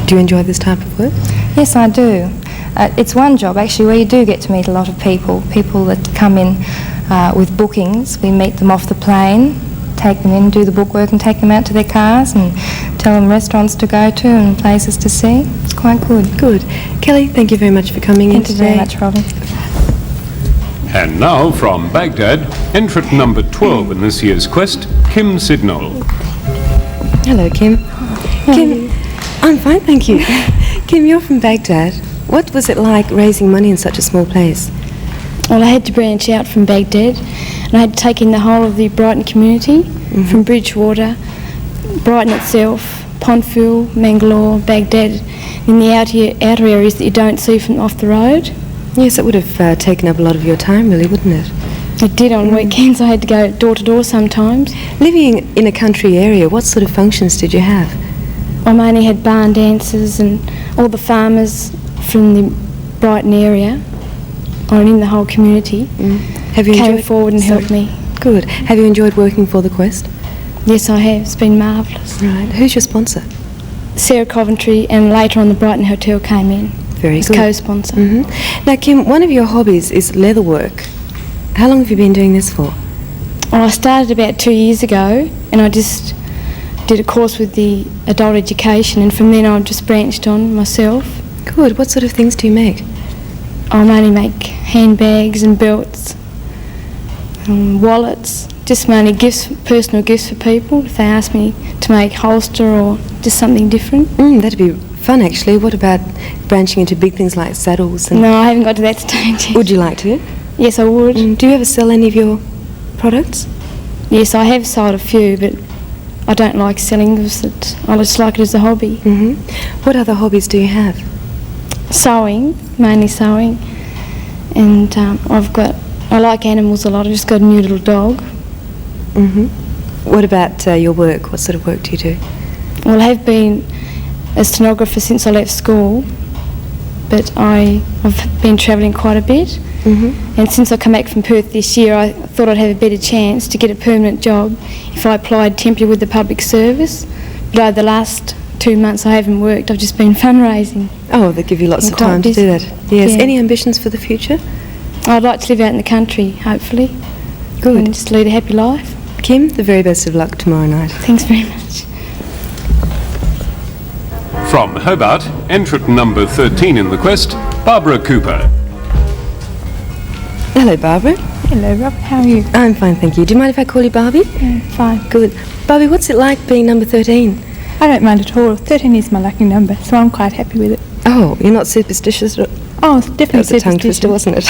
Do you enjoy this type of work? Yes, I do. It's one job actually where you do get to meet a lot of people that come in with bookings. We meet them off the plane, take them in, do the bookwork and take them out to their cars and tell them restaurants to go to and places to see. It's quite good. Good. Kelly, thank you very much for coming in today. Thank you very much, Robin. And now from Baghdad, entrant number 12 in this year's quest, Kim Sidnall. Hello, Kim. Kim, I'm fine, thank you. Kim, you're from Baghdad. What was it like raising money in such a small place? Well, I had to branch out from Baghdad, and I had to take in the whole of the Brighton community, from Bridgewater, Brighton itself, Pontville, Mangalore, Baghdad, in the outer areas that you don't see from off the road. Yes, it would have taken up a lot of your time, really, wouldn't it? It did on weekends. I had to go door to door sometimes. Living in a country area, what sort of functions did you have? I mainly had barn dancers and all the farmers from the Brighton area, or in the whole community, came forward and helped me. Good. Have you enjoyed working for the Quest? Yes, I have. It's been marvellous. Right. Who's your sponsor? Sarah Coventry, and later on the Brighton Hotel came in. Very as good. co-sponsor. Now, Kim, one of your hobbies is leather work. How long have you been doing this for? Well, I started about 2 years ago, and I just did a course with the adult education, and from then I've just branched on myself. Good. What sort of things do you make? I mainly make handbags and belts, wallets, just mainly gifts, personal gifts for people if they ask me to make holster or just something different. That'd be fun, actually. What about branching into big things like saddles? No, I haven't got to that stage yet. Would you like to? Yes, I would. Do you ever sell any of your products? Yes, I have sold a few, but I don't like selling because I just like it as a hobby. What other hobbies do you have? Sewing, mainly sewing, and I like animals a lot. I've just got a new little dog. What about your work? What sort of work do you do? Well, I have been a stenographer since I left school, but I've been travelling quite a bit. And since I come back from Perth this year, I thought I'd have a better chance to get a permanent job if I applied temporary with the public service. But over the last 2 months I haven't worked, I've just been fundraising. Oh, they give you lots of time to do that. Yes. Yeah. Any ambitions for the future? I'd like to live out in the country, hopefully. Good. And just lead a happy life. Kim, the very best of luck tomorrow night. Thanks very much. From Hobart, entrant number 13 in the quest, Barbara Cooper. Hello, Barbara. Hello, Rob. How are you? I'm fine, thank you. Do you mind if I call you Barbie? Yeah, fine. Good. Barbie, what's it like being number 13? I don't mind at all. 13 is my lucky number, so I'm quite happy with it. Oh, you're not superstitious? Oh, it's definitely that was a tongue twister, wasn't it?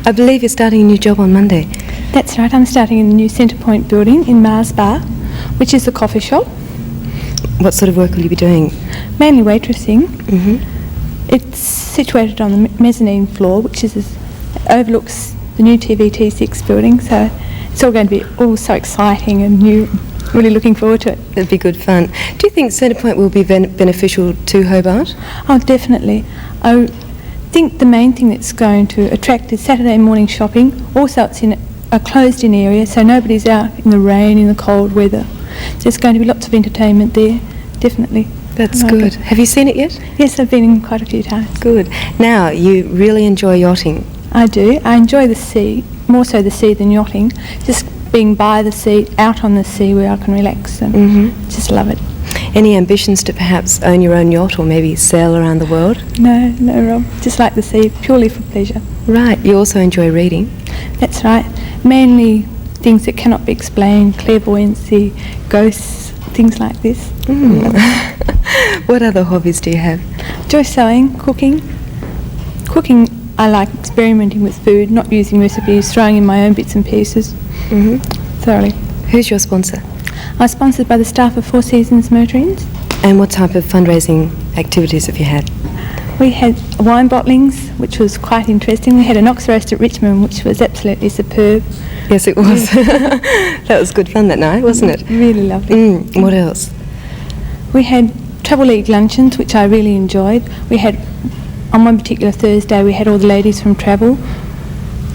I believe you're starting a new job on Monday. That's right. I'm starting in the new Centre Point building in Mars Bar, which is a coffee shop. What sort of work will you be doing? Mainly waitressing. It's situated on the mezzanine floor, which overlooks the new TVT6 building, so it's all going to be all so exciting and new. Really looking forward to it. It'll be good fun. Do you think Centre Point will be beneficial to Hobart? Oh, definitely. I think the main thing that's going to attract is Saturday morning shopping. Also, it's in a closed-in area, so nobody's out in the rain, in the cold weather. There's going to be lots of entertainment there, definitely. That's good. Have you seen it yet? Yes, I've been in quite a few times. Good. Now, you really enjoy yachting? I do. I enjoy the sea, more so the sea than yachting. Just being by the sea, out on the sea where I can relax and just love it. Any ambitions to perhaps own your own yacht or maybe sail around the world? No, Rob. Just like the sea, purely for pleasure. Right. You also enjoy reading? That's right. Mainly things that cannot be explained, clairvoyancy, ghosts, things like this. What other hobbies do you have? Enjoy sewing, cooking. Cooking, I like experimenting with food, not using recipes, throwing in my own bits and pieces. Thoroughly. Who's your sponsor? I'm sponsored by the staff of Four Seasons Motorines. And what type of fundraising activities have you had? We had wine bottlings, which was quite interesting. We had an ox roast at Richmond, which was absolutely superb. Yes, it was. That was good fun that night, wasn't it? Really lovely. What else? We had Travel League luncheons, which I really enjoyed. We had, on one particular Thursday, we had all the ladies from Travel.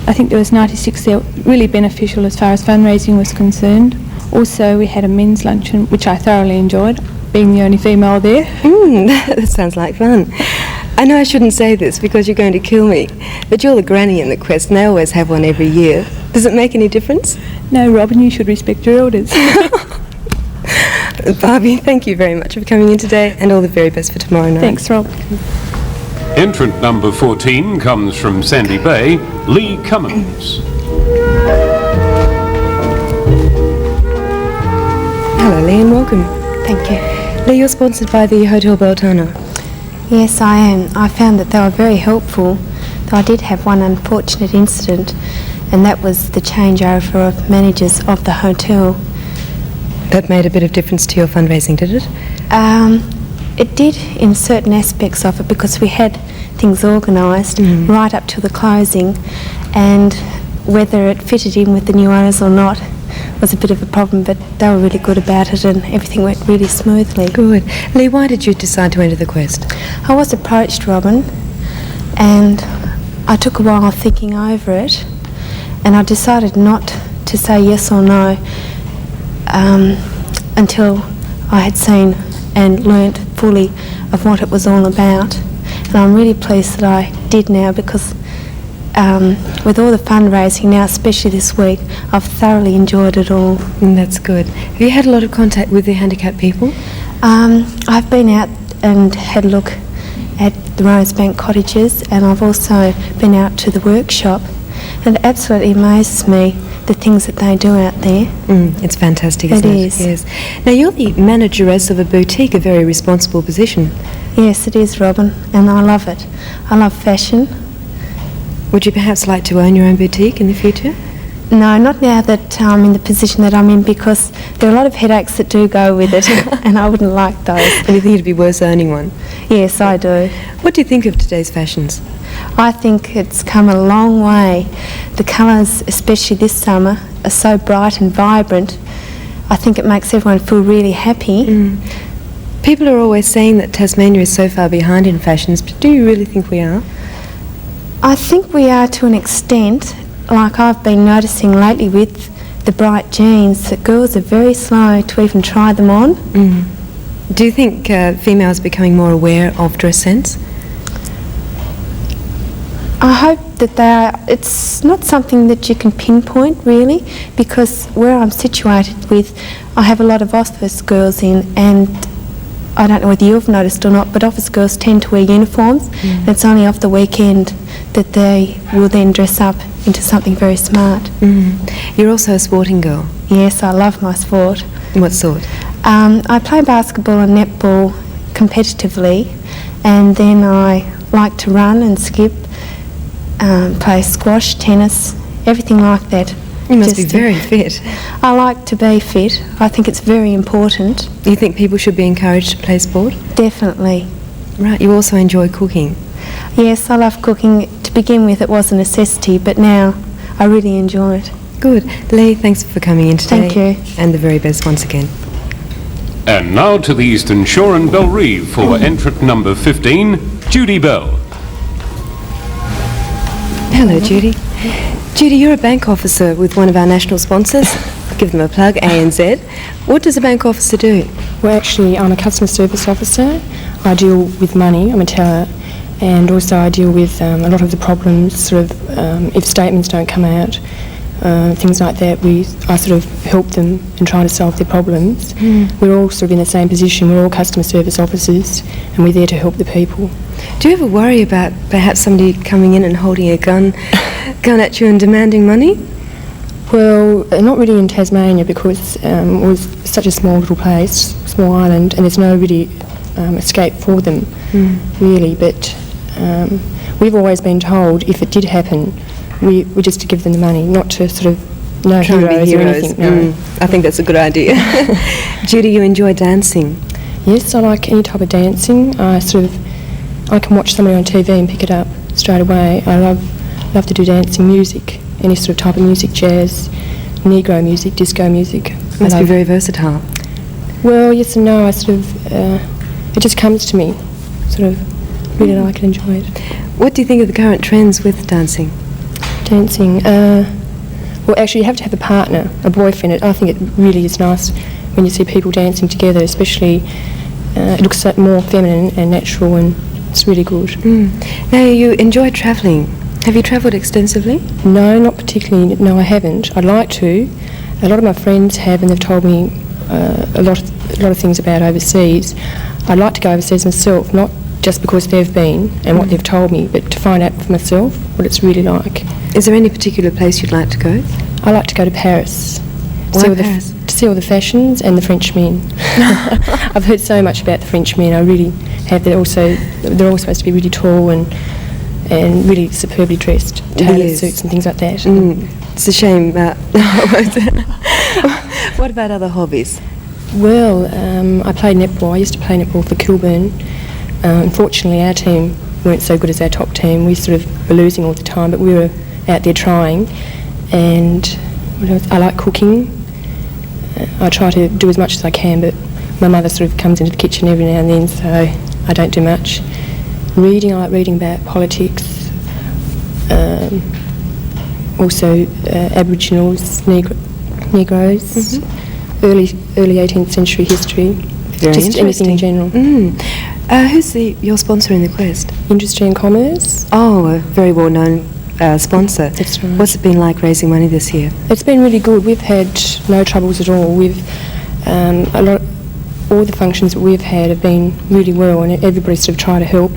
I think there was 96 there, really beneficial as far as fundraising was concerned. Also, we had a men's luncheon, which I thoroughly enjoyed, being the only female there. That sounds like fun. I know I shouldn't say this because you're going to kill me, but you're the granny in the quest and they always have one every year. Does it make any difference? No, Robin, you should respect your elders. Barbie, thank you very much for coming in today and all the very best for tomorrow night. Thanks, Rob. Entrant number 14 comes from Sandy Bay, Lee Cummins. Hello, Lee, and welcome. Thank you. Lee, you're sponsored by the Hotel Beltano. Yes, I am. I found that they were very helpful, though I did have one unfortunate incident, and that was the changeover of managers of the hotel. That made a bit of difference to your fundraising, did it? It did in certain aspects of it because we had things organised right up to the closing, and whether it fitted in with the new owners or not was a bit of a problem, but they were really good about it and everything went really smoothly. Good. Lee, why did you decide to enter the quest? I was approached, Robin, and I took a while thinking over it, and I decided not to say yes or no until I had seen and learnt fully of what it was all about. And I'm really pleased that I did now because with all the fundraising now, especially this week, I've thoroughly enjoyed it all. That's good. Have you had a lot of contact with the handicapped people? I've been out and had a look at the Rosebank cottages, and I've also been out to the workshop, and it absolutely amazes me the things that they do out there. It's fantastic, isn't it? It is. Yes. Now, you're the manageress of a boutique, a very responsible position. Yes, it is, Robin, and I love it. I love fashion. Would you perhaps like to own your own boutique in the future? No, not now that I'm in the position that I'm in, because there are a lot of headaches that do go with it, and I wouldn't like those. And you think it'd be worse owning one? Yes, I do. What do you think of today's fashions? I think it's come a long way. The colours, especially this summer, are so bright and vibrant. I think it makes everyone feel really happy. People are always saying that Tasmania is so far behind in fashions, but do you really think we are? I think we are to an extent. Like I've been noticing lately with the bright jeans, that girls are very slow to even try them on. Do you think females are becoming more aware of dress sense? I hope that they are. It's not something that you can pinpoint really, because where I'm situated with, I have a lot of office girls in, and I don't know whether you've noticed or not, but office girls tend to wear uniforms. And it's only off the weekend that they will then dress up into something very smart. You're also a sporting girl. Yes, I love my sport. What sort? I play basketball and netball competitively, and then I like to run and skip, play squash, tennis, everything like that. You must be very fit. I like to be fit. I think it's very important. You think people should be encouraged to play sport? Definitely. Right, you also enjoy cooking? Yes, I love cooking. To begin with, it was a necessity, but now I really enjoy it. Good. Lee, thanks for coming in today. Thank you. And the very best once again. And now to the Eastern Shore and Bellerive for entrant number 15, Judy Bell. Hello, Judy. Judy, you're a bank officer with one of our national sponsors. I'll give them a plug, ANZ. What does a bank officer do? Well, actually, I'm a customer service officer. I deal with money. I'm a teller. And also I deal with a lot of the problems, sort of, if statements don't come out, things like that, I sort of help them and try to solve their problems. We're all sort of in the same position. We're all customer service officers, and we're there to help the people. Do you ever worry about perhaps somebody coming in and holding a gun at you and demanding money? Well, not really in Tasmania, because it was such a small little place, small island, and there's no really escape for them, really. But we've always been told if it did happen, we're just to give them the money, not to sort of heroes or anything. No. I think that's a good idea. Judy, you enjoy dancing? Yes, I like any type of dancing. I can watch somebody on TV and pick it up straight away. I love to do dancing, music, any sort of type of music, jazz, Negro music, disco music. It must be very versatile. Well, yes and no. It just comes to me. Sort of really like and enjoy it. What do you think of the current trends with dancing? Dancing, well, actually you have to have a partner, a boyfriend. I think it really is nice when you see people dancing together, especially it looks more feminine and natural, and it's really good. Now, you enjoy travelling. Have you travelled extensively? No, not particularly. No, I haven't. I'd like to. A lot of my friends have, and they've told me a lot of things about overseas. I'd like to go overseas myself, not just because they've been and what they've told me, but to find out for myself what it's really like. Is there any particular place you'd like to go? I like to go to Paris. Why Paris? To see all the fashions and the French men. I've heard so much about the French men. I really have. They're all supposed to be really tall and really superbly dressed, tailored suits and things like that. It's a shame. What about other hobbies? Well, I played netball. I used to play netball for Kilburn. Unfortunately, our team weren't so good as our top team. We sort of were losing all the time, but we were out there trying. And I like cooking. I try to do as much as I can, but my mother sort of comes into the kitchen every now and then, so I don't do much. Reading, I like reading about politics, also Aboriginals, Negroes, early 18th century history, just anything in general. Who's your sponsor in the quest? Industry and Commerce. Oh, a very well-known sponsor. That's right. What's it been like raising money this year? It's been really good. We've had no troubles at all. All the functions that we've had have been really well, and everybody's sort of tried to help.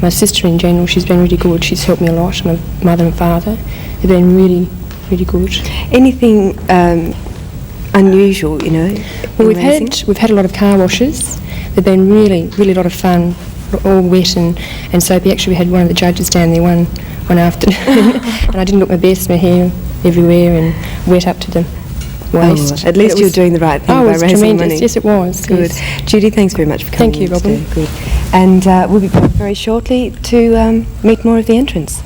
My sister in general, she's been really good. She's helped me a lot. My mother and father, they've been really, really good. Anything unusual, you know? Well, we've had a lot of car washes. They've been really, really a lot of fun, all wet and soapy. Actually, we had one of the judges down there one afternoon, and I didn't look my best. My hair everywhere and wet up to the waist. At least you're doing the right thing by raising tremendous. money. Yes, it was. Good. Yes. Judy, thanks very much for coming. Thank you, Robin. Today. Good. And we'll be back very shortly to meet more of the entrants.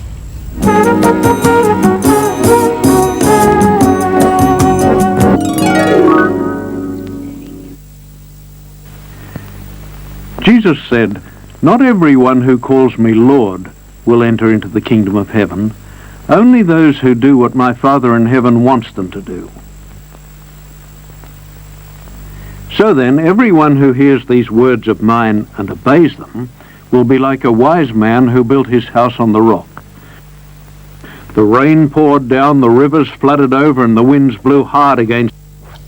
Jesus said, "Not everyone who calls me Lord will enter into the kingdom of heaven, only those who do what my Father in heaven wants them to do." So then, everyone who hears these words of mine and obeys them will be like a wise man who built his house on the rock. The rain poured down, the rivers flooded over, and the winds blew hard against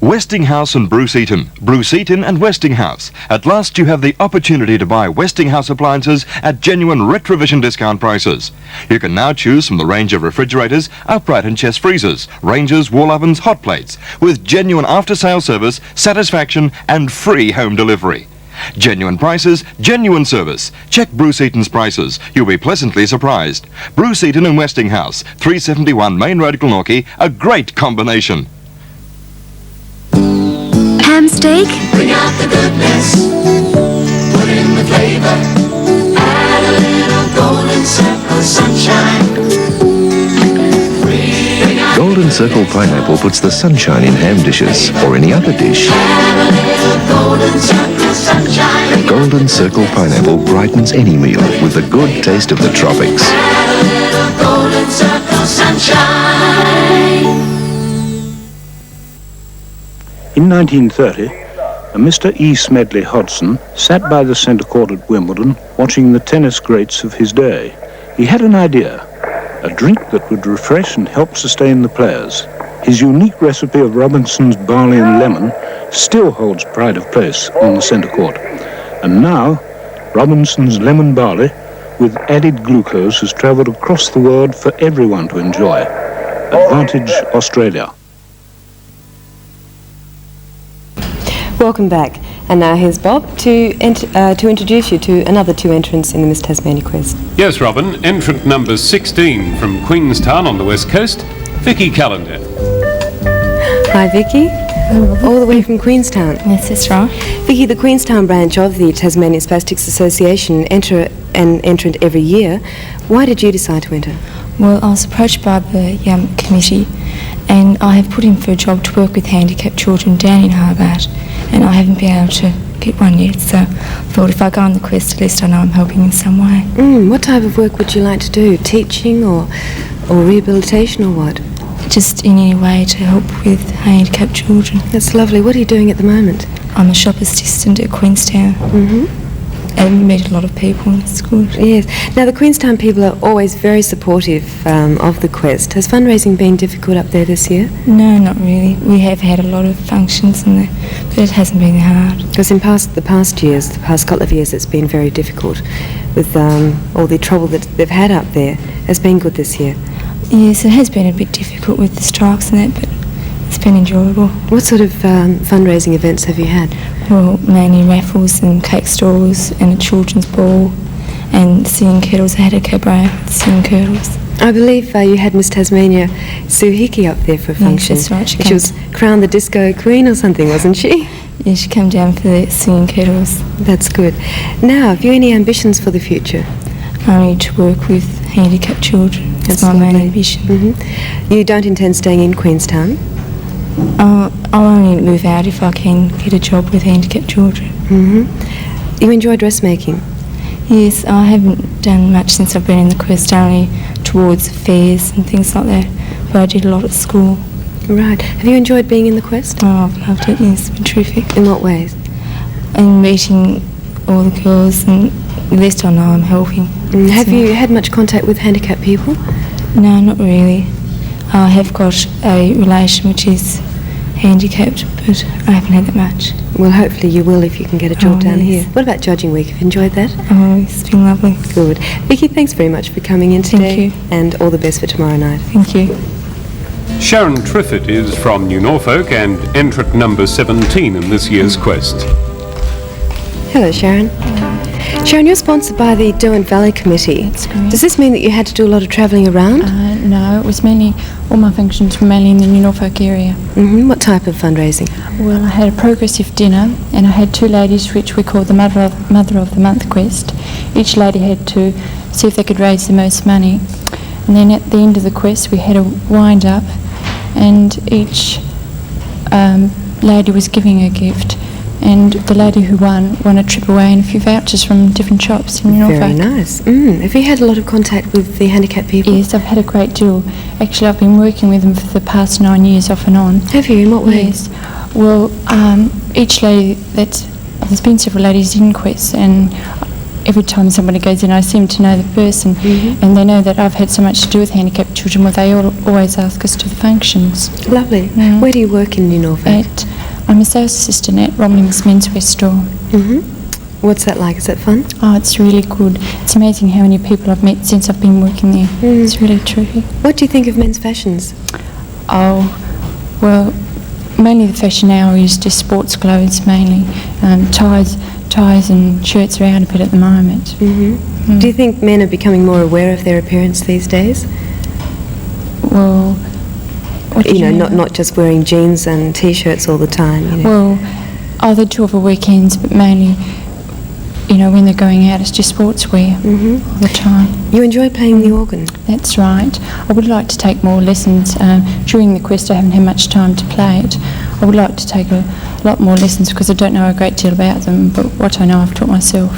Westinghouse and Bruce Eaton. Bruce Eaton and Westinghouse. At last you have the opportunity to buy Westinghouse appliances at genuine retrovision discount prices. You can now choose from the range of refrigerators, upright and chest freezers, ranges, wall ovens, hot plates, with genuine after-sale service, satisfaction and free home delivery. Genuine prices, genuine service. Check Bruce Eaton's prices. You'll be pleasantly surprised. Bruce Eaton and Westinghouse, 371 Main Road, Glenorchy, a great combination. Ham steak? Bring out the goodness, put in the flavor, add a little golden circle sunshine. Golden Circle Pineapple puts the sunshine in ham dishes or any other dish. Add a little golden circle sunshine. Golden Circle Pineapple brightens any meal with the good taste of the tropics. Add a little golden circle sunshine. In 1930, a Mr. E. Smedley Hodson sat by the centre court at Wimbledon watching the tennis greats of his day. He had an idea, a drink that would refresh and help sustain the players. His unique recipe of Robinson's barley and lemon still holds pride of place on the centre court. And now, Robinson's lemon barley with added glucose has travelled across the world for everyone to enjoy. Advantage Australia. Welcome back. And now here's Bob to introduce you to another two entrants in the Miss Tasmania Quest. Yes, Robin. Entrant number 16 from Queenstown on the west coast, Vicky Callender. Hi, Vicky. All the way from Queenstown. Yes, that's right. Vicky, the Queenstown branch of the Tasmanian Spastics Association enter an entrant every year. Why did you decide to enter? Well, I was approached by the committee, and I have put in for a job to work with handicapped children down in Hobart, and I haven't been able to get one yet, so I thought if I go on the quest, at least I know I'm helping in some way. What type of work would you like to do? Teaching or rehabilitation or what? Just in any way to help with handicapped children. That's lovely. What are you doing at the moment? I'm a shop assistant at Queenstown. And we meet a lot of people, and it's good. Yes. Now, the Queenstown people are always very supportive of the quest. Has fundraising been difficult up there this year? No, not really. We have had a lot of functions, but it hasn't been hard. Because in the past couple of years, it's been very difficult with all the trouble that they've had up there. Has been good this year? Yes, it has been a bit difficult with the strikes and that, but it's been enjoyable. What sort of fundraising events have you had? Well, mainly raffles and cake stalls and a children's ball and singing kettles. I had a cabaret with singing kettles. I believe you had Miss Tasmania Sue Hickey up there for a function. Yes, that's right. She was crowned the disco queen or something, wasn't she? Yeah, she came down for the singing kettles. That's good. Now, have you any ambitions for the future? Only to work with handicapped children. That's my main ambition. You don't intend staying in Queenstown? I'll only move out if I can get a job with handicapped children. You enjoy dressmaking? Yes, I haven't done much since I've been in the quest, only towards fairs and things like that, but I did a lot at school. Right. Have you enjoyed being in the quest? Oh, I've loved it, yes, it's been terrific. In what ways? And meeting all the girls, and at least I know I'm helping. Have you had much contact with handicapped people? No, not really. I have got a relation which is handicapped, but I haven't had that much. Well, hopefully you will if you can get a job down here. What about Judging Week? Have you enjoyed that? Oh, it's been lovely. Good. Vicky, thanks very much for coming in today. Thank you. And all the best for tomorrow night. Thank you. Sharon Triffett is from New Norfolk and entrant number 17 in this year's quest. Hello, Sharon. Sharon, you're sponsored by the Derwent Valley Committee. That's correct. Does this mean that you had to do a lot of travelling around? No, it was mainly, all my functions were mainly in the New Norfolk area. What type of fundraising? Well, I had a progressive dinner, and I had two ladies which we called the Mother of the Month quest. Each lady had to see if they could raise the most money. And then at the end of the quest we had a wind up, and each lady was giving a gift. And the lady who won a trip away and a few vouchers from different shops in Norfolk. Very nice. Have you had a lot of contact with the handicapped people? Yes, I've had a great deal. Actually, I've been working with them for the past 9 years, off and on. Have you? In what ways? Yes. Well, each lady, there's been several ladies in Quest, and every time somebody goes in, I seem to know the person, and they know that I've had so much to do with handicapped children, well, they always ask us to the functions. Lovely. Where do you work in New Norfolk? At I'm a sales assistant at Romney's Menswear store. What's that like? Is it fun? Oh, it's really good. It's amazing how many people I've met since I've been working there. It's really terrific. What do you think of men's fashions? Oh, well, mainly the fashion now is just sports clothes mainly. Ties and shirts are out a bit at the moment. Do you think men are becoming more aware of their appearance these days? Well, what do you know, mean? not just wearing jeans and t-shirts all the time. You know. Well, they do over weekends, but mainly, you know, when they're going out, it's just sportswear all the time. You enjoy playing the organ? That's right. I would like to take more lessons. During the quest, I haven't had much time to play it. I would like to take a lot more lessons because I don't know a great deal about them, but what I know I've taught myself.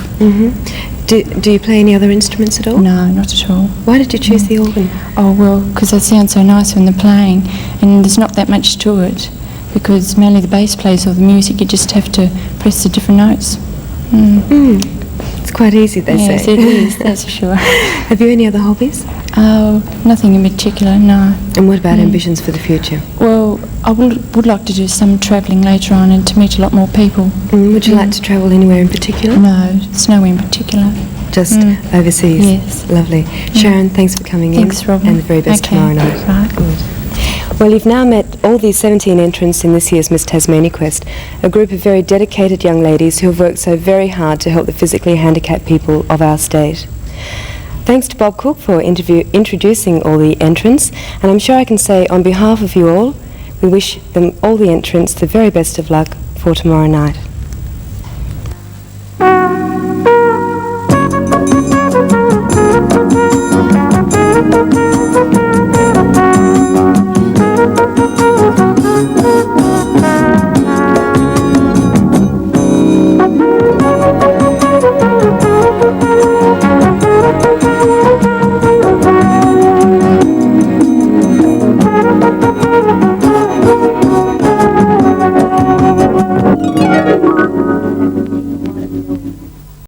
Do you play any other instruments at all? No, not at all. Why did you choose the organ? Oh, well, because they sound so nice when they're playing, and there's not that much to it, because mainly the bass plays all the music, you just have to press the different notes. It's quite easy, they say. Yes, it is, that's for sure. Have you any other hobbies? Oh, nothing in particular, no. And what about ambitions for the future? Well, I would like to do some travelling later on and to meet a lot more people. Would you like to travel anywhere in particular? No, it's nowhere in particular. Just overseas? Yes. Lovely. Sharon, thanks for coming in. Thanks, Robin. And the very best tomorrow night. Right. Good. Well, you've now met all these 17 entrants in this year's Miss Tasmania Quest, a group of very dedicated young ladies who have worked so very hard to help the physically handicapped people of our state. Thanks to Bob Cook for introducing all the entrants, and I'm sure I can say on behalf of you all, we wish them, all the entrants, the very best of luck for tomorrow night.